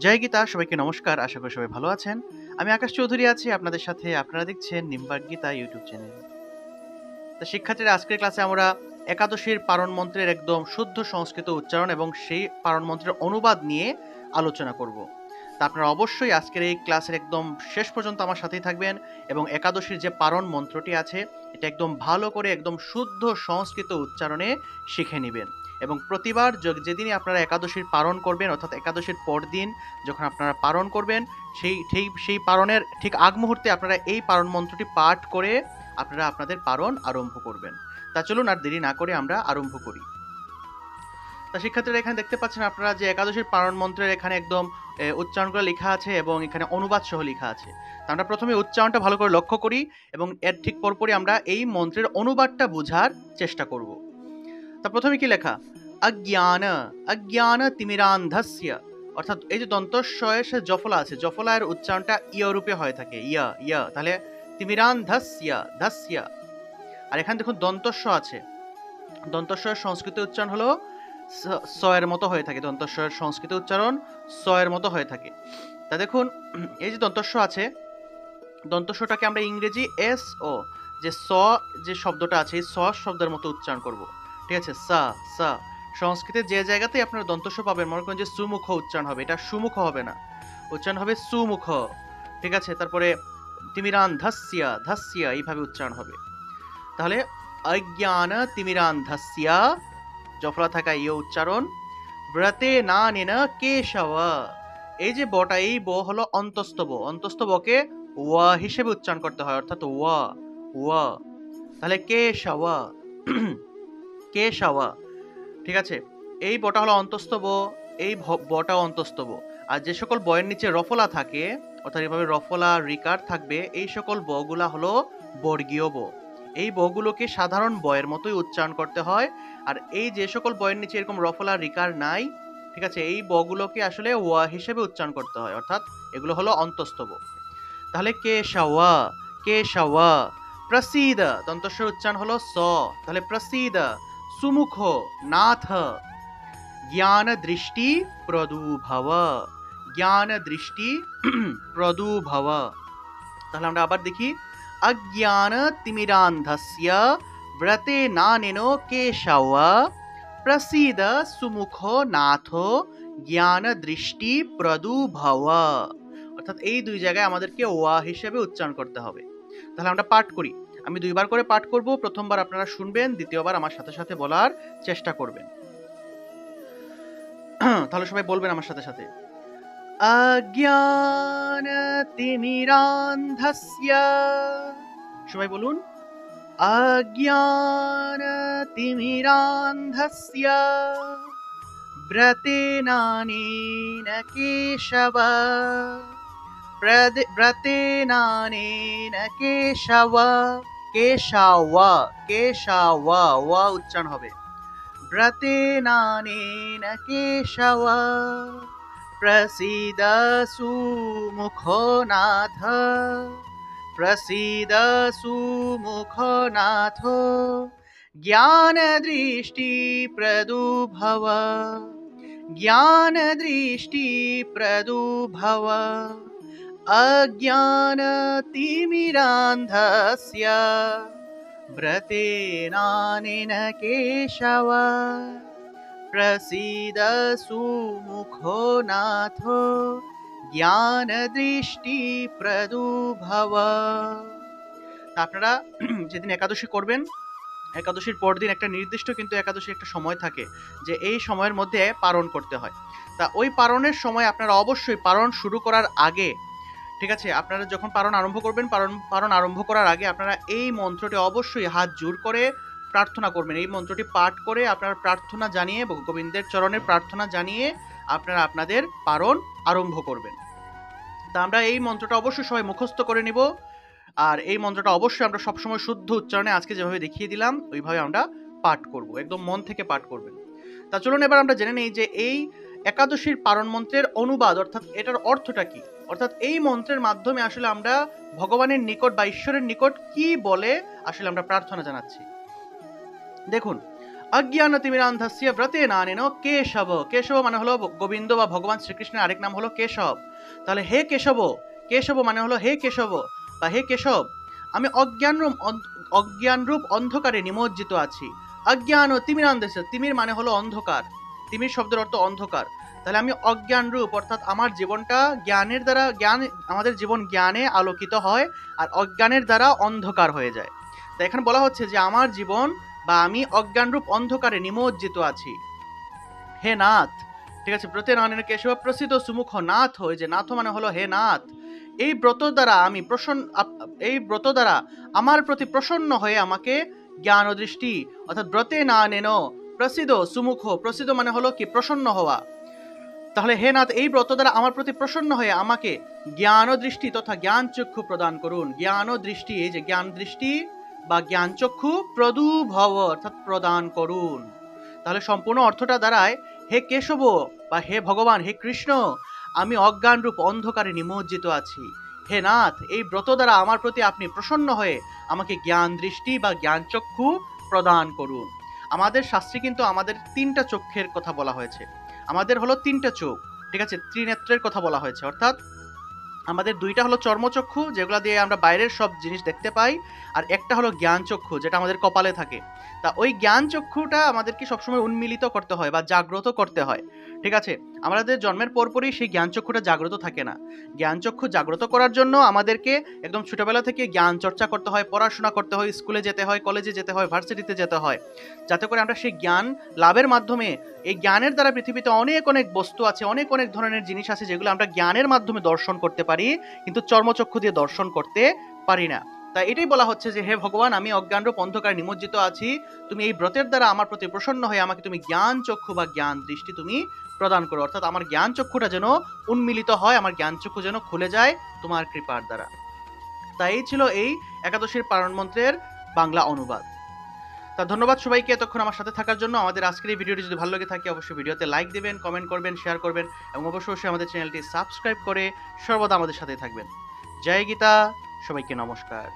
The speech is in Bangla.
জয় গীতা, সবাইকে নমস্কার। আশা করি সবাই ভালো আছেন। আমি আকাশ চৌধুরী আছি আপনাদের সাথে। আপনারা দেখছেন নিম্বার্ক গীতা ইউটিউব চ্যানেল। তো শিক্ষার্থীরা, আজকের ক্লাসে আমরা একাদশীর পারণ মন্ত্রের একদম শুদ্ধ সংস্কৃত উচ্চারণ এবং সেই পারণ মন্ত্রের অনুবাদ নিয়ে আলোচনা করব। তা আপনারা অবশ্যই আজকের এই ক্লাসের একদম শেষ পর্যন্ত আমার সাথেই থাকবেন এবং একাদশীর যে পারণ মন্ত্রটি আছে এটা একদম ভালো করে একদম শুদ্ধ সংস্কৃত উচ্চারণে শিখে নেবেন। এবং প্রতিবার যেদিনই আপনারা একাদশীর পারণ করবেন, অর্থাৎ একাদশীর পরদিন যখন আপনারা পারণ করবেন, সেই পারণের ঠিক আগ মুহূর্তে আপনারা এই পারণ মন্ত্রটি পাঠ করে আপনারা আপনাদের পারণ আরম্ভ করবেন। তা চলুন আর দেরি না করে আমরা আরম্ভ করি। তা শিক্ষার্থীরা, এখানে দেখতে পাচ্ছেন আপনারা যে একাদশীর পারণ মন্ত্রের এখানে একদম উচ্চারণগুলো লেখা আছে এবং এখানে অনুবাদ সহ লেখা আছে। তা আমরা প্রথমে উচ্চারণটা ভালো করে লক্ষ্য করি এবং এর ঠিক পরপরই আমরা এই মন্ত্রের অনুবাদটা বোঝার চেষ্টা করব। তা প্রথমে কি লেখা? অজ্ঞান অজ্ঞান তিমিরান্ধস্য, অর্থাৎ এই যে দন্তস্বয়ের সে জফলা আছে, জফলার উচ্চারণটা ইয় রূপে হয়ে থাকে, ইয়া ইয়া, তাহলে তিমিরান্ধস্য ধস্য। আর এখানে দেখুন দন্তস্ব আছে, দন্তস্বয়ের সংস্কৃত উচ্চারণ হলো স এর মতো হয়ে থাকে, দন্তস্বয়ের সংস্কৃত উচ্চারণ স এর মতো হয়ে থাকে। তা দেখুন, এই যে দন্তস্ব আছে, দন্তস্বটাকে আমরা ইংরেজি এস ও যে স যে শব্দটা আছে এই স শব্দের মতো উচ্চারণ করব। ঠিক আছে, সা সা। সংস্কৃতে যে জায়গাতেই আপনার দন্তস্ব পাবেন, মনে করেন যে সুমুখ উচ্চারণ হবে, এটা সুমুখ হবে না, উচ্চারণ হবে সুমুখ। ঠিক আছে, তারপরে তিমিরান ধাস্যা ধাস্যা এইভাবে উচ্চারণ হবে। তাহলে অজ্ঞান তিমিরান্ধস্য, জফলা থাকা ইয় উচ্চারণ, ব্রতে না নেন কেশব, এই যে বটা, এই ব হলো অন্তস্থ ব, অন্তস্থ বকে ওয়া হিসেবে উচ্চারণ করতে হয়, অর্থাৎ ওয়া ওয়া। তাহলে কেশব কেশব। ঠিক আছে, এই বটা হলো অন্তস্থ ব, এই বটা অন্তস্থ ব। আর যে সকল বয়ের নিচে রফলা থাকে, অর্থাৎ এভাবে রফলা রিকার থাকবে, এই সকল বগুলা হলো বর্গীয় ব। এই বগুলোকে সাধারণ বয়ের মতোই উচ্চারণ করতে হয়। আর এই যে সকল বয়ের নিচে এরকম রফলা রিকার নাই, ঠিক আছে, এই বগুলোকে আসলে ওয়া হিসেবে উচ্চারণ করতে হয়, অর্থাৎ এগুলো হলো অন্তস্থ ব। তাহলে কেশওয়া কেশওয়া। প্রসিদ, দন্তস্বর উচ্চারণ হলো স, তাহলে প্রসিদ। সুমুখ নাথ, জ্ঞান দৃষ্টি প্রদুভব, জ্ঞান দৃষ্টি প্রদুভব। তাহলে আমরা আবার দেখি, অজ্ঞান তিমিরান্ধস্য ব্রতে নানেন কেশব প্রসিদ সুমুখ নাথ জ্ঞান দৃষ্টি প্রদুভব। অর্থাৎ এই দুই জায়গায় আমাদেরকে ওয়া হিসেবে উচ্চারণ করতে হবে। তাহলে আমরা পাঠ করি, আমি দুইবার করে পাঠ করব, প্রথমবার আপনারা শুনবেন, দ্বিতীয়বার আমার সাথে সাথে বলার চেষ্টা করবেন। তাহলে সবাই বলবেন আমার সাথে সাথে, অজ্ঞান তিমিরান্ধস্য, সবাই বলুন, অজ্ঞান তিমিরান্ধস্য ব্রতেনানেন কেশব, ব্রতেনানেন কেশব, কেশাওয়া কেশাওয়া, ওয়া উচ্চারণ হবে, ব্রতেনানেন কেশব প্রসিদ সুমুখ নাথ, প্রসিদ সুমুখ নাথ জ্ঞান দৃষ্টি প্রদুভব, জ্ঞান দৃষ্টি প্রদুভব। অজ্ঞান তিমিরান্ধস্য ব্রতেনানেন কেশব প্রসিদ সুমুখ নাথ জ্ঞান দৃষ্টি প্রদুভব। আপনারা যেদিন একাদশী করবেন, একাদশীর পরদিন একটা নির্দিষ্ট কিন্তু একাদশী একটা সময় থাকে যে এই সময়ের মধ্যে পারণ করতে হয়। তা ওই পারণের সময় আপনারা অবশ্যই পারণ শুরু করার আগে, ঠিক আছে, আপনারা যখন পারণ আরম্ভ করবেন, পারণ আরম্ভ করার আগে আপনারা এই মন্ত্রটি অবশ্যই হাত জোর করে প্রার্থনা করবেন। এই মন্ত্রটি পাঠ করে আপনারা প্রার্থনা জানিয়ে, গোবিন্দের চরণে প্রার্থনা জানিয়ে আপনারা আপনাদের পারণ আরম্ভ করবেন। তা আমরা এই মন্ত্রটা অবশ্যই সবাই মুখস্থ করে নিব। আর এই মন্ত্রটা অবশ্যই আমরা সবসময় শুদ্ধ উচ্চারণে আজকে যেভাবে দেখিয়ে দিলাম ওইভাবে আমরা পাঠ করব, একদম মন থেকে পাঠ করবেন। তা চলুন এবার আমরা জেনে নেই যে এই একাদশীর পারণ মন্ত্রের অনুবাদ, অর্থাৎ এটার অর্থটা কি, অর্থাৎ এই মন্ত্রের মাধ্যমে আসলে আমরা ভগবানের নিকট বা ঈশ্বরের নিকট কি বলে আসলে আমরা প্রার্থনা জানাচ্ছি। দেখুন, অজ্ঞানতিমিরান্ধস্য ব্রতেনানেন কেশব। কেশব মানে হলো গোবিন্দ বা ভগবান শ্রীকৃষ্ণের আরেক নাম হলো কেশব। তাহলে হে কেশব, কেশব মানে হলো হে কেশব বা হে কেশব, আমি অজ্ঞানরূপ অন্ধকারে নিমজ্জিত আছি। অজ্ঞান ও তিমিরান্ধস্য, তিমির মানে হলো অন্ধকার, তিমির শব্দের অর্থ অন্ধকার। তাহলে আমি অজ্ঞান রূপ, অর্থাৎ আমার জীবনটা জ্ঞানের দ্বারা, আমাদের জীবন জ্ঞানে আলোকিত হয় আর অজ্ঞানের দ্বারা অন্ধকার হয়ে যায়। তো এখানে বলা হচ্ছে যে আমার জীবন বা আমি অজ্ঞানরূপ অন্ধকারে নিমজ্জিত আছি। হে নাথ, ঠিক আছে, ব্রতে নারায়ণ কেশব প্রসিদ্ধ সুমুখ নাথ, যে নাথ মানে হলো হে নাথ, এই ব্রত দ্বারা আমি এই ব্রত দ্বারা আমার প্রতি প্রসন্ন হয়ে আমাকে জ্ঞান ও দৃষ্টি, অর্থাৎ ব্রতে না নেন প্রসিদ্ধ সুমুখ, প্রসিদ্ধ মানে হলো কি প্রসন্ন হওয়া। তাহলে হে নাথ, এই ব্রত দ্বারা আমার প্রতি প্রসন্ন হয়ে আমাকে জ্ঞান ও দৃষ্টি তথা জ্ঞান চক্ষু প্রদান করুন। জ্ঞান ও দৃষ্টি, এই যে জ্ঞান দৃষ্টি বা জ্ঞান চক্ষু প্রদুভব, অর্থাৎ প্রদান করুন। তাহলে সম্পূর্ণ অর্থটা দাঁড়ায়, হে কেশব বা হে ভগবান, হে কৃষ্ণ, আমি অজ্ঞান রূপ অন্ধকারে নিমজ্জিত আছি। হে নাথ, এই ব্রত দ্বারা আমার প্রতি আপনি প্রসন্ন হয়ে আমাকে জ্ঞান দৃষ্টি বা জ্ঞান চক্ষু প্রদান করুন। আমাদের শাস্ত্রে কিন্তু আমাদের 3টা চক্ষের কথা বলা হয়েছে। আমাদের হলো 3টা চোখ, ঠিক আছে, ত্রিনেত্রের কথা বলা হয়েছে। অর্থাৎ আমাদের 2টা হলো চর্মচক্ষু, যেগুলো দিয়ে আমরা বাইরের সব জিনিস দেখতে পাই, আর একটা হলো জ্ঞান চক্ষু, যেটা আমাদের কপালে থাকে। তা ওই জ্ঞান চক্ষুটা আমাদেরকে সবসময় উন্মিলিত করতে হয় বা জাগ্রত করতে হয়, ঠিক আছে। আমাদের জন্মের পরপরই সেই জ্ঞান চক্ষুটা জাগ্রত থাকে না। জ্ঞান চক্ষু জাগ্রত করার জন্য আমাদেরকে একদম ছোটবেলা থেকে জ্ঞান চর্চা করতে হয়, পড়াশোনা করতে হয়, স্কুলে যেতে হয়, কলেজে যেতে হয়, ভার্সিটিতে যেতে হয়, যাতে করে আমরা সেই জ্ঞান লাভের মাধ্যমে, এই জ্ঞানের দ্বারা পৃথিবীতে অনেক অনেক বস্তু আছে, অনেক অনেক ধরনের জিনিস আছে যেগুলো আমরা জ্ঞানের মাধ্যমে দর্শন করতে পারি, কিন্তু চর্মচক্ষু দিয়ে দর্শন করতে পারি না। তাই এটাই বলা হচ্ছে যে হে ভগবান, আমি অজ্ঞানরূপ অন্ধকারে নিমজ্জিত আছি, তুমি এই ব্রতের দ্বারা আমার প্রতি প্রসন্ন হয়ে আমাকে তুমি জ্ঞান চক্ষু বা জ্ঞান দৃষ্টি তুমি প্রদান করো, অর্থাৎ আমার জ্ঞান চক্ষুটা যেন উন্মিলিত হয়, আমার জ্ঞান চক্ষু যেন খুলে যায় তোমার কৃপার দ্বারা। তাই এই ছিল এই একাদশীর পারণ মন্ত্রের বাংলা অনুবাদ। তা ধন্যবাদ সবাইকে এতক্ষণ আমার সাথে থাকার জন্য। আমাদের আজকের এই ভিডিওটি যদি ভালো লেগে থাকে অবশ্যই ভিডিওতে লাইক দিবেন, কমেন্ট করবেন, শেয়ার করবেন এবং অবশ্যই আমাদের চ্যানেলটি সাবস্ক্রাইব করে সর্বদা আমাদের সাথে থাকবেন। জয় গীতা, সবাইকে নমস্কার।